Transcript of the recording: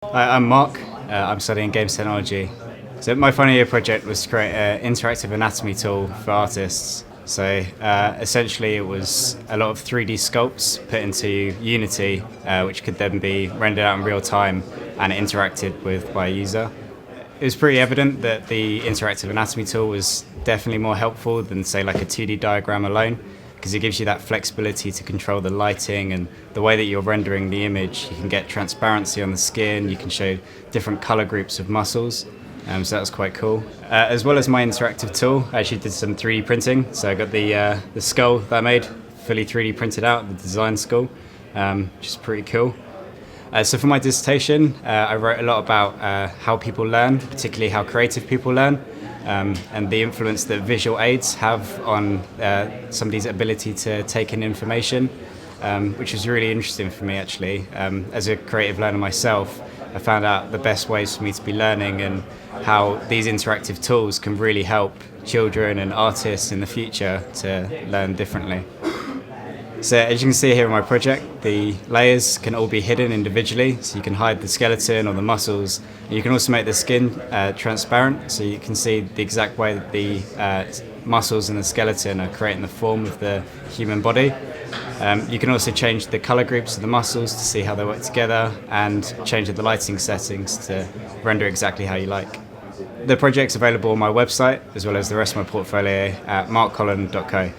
Hi, I'm Mark. I'm studying games technology. So my final year project was to create an interactive anatomy tool for artists. So essentially it was a lot of 3D sculpts put into Unity, which could then be rendered out in real time and interacted with by a user. It was pretty evident that the interactive anatomy tool was definitely more helpful than, say, like a 2D diagram alone, because it gives you that flexibility to control the lighting and the way that you're rendering the image. You can get transparency on the skin, you can show different color groups of muscles, so that was quite cool. As well as my interactive tool, I actually did some 3D printing, so I got the skull that I made fully 3D printed out, the design skull, which is pretty cool. So for my dissertation, I wrote a lot about how people learn, particularly how creative people learn, and the influence that visual aids have on somebody's ability to take in information, which was really interesting for me actually. As a creative learner myself, I found out the best ways for me to be learning and how these interactive tools can really help children and artists in the future to learn differently. So as you can see here in my project, the layers can all be hidden individually, so you can hide the skeleton or the muscles. And you can also make the skin transparent, so you can see the exact way that the muscles and the skeleton are creating the form of the human body. You can also change the color groups of the muscles to see how they work together and change the lighting settings to render exactly how you like. The project's available on my website, as well as the rest of my portfolio at markholland.co.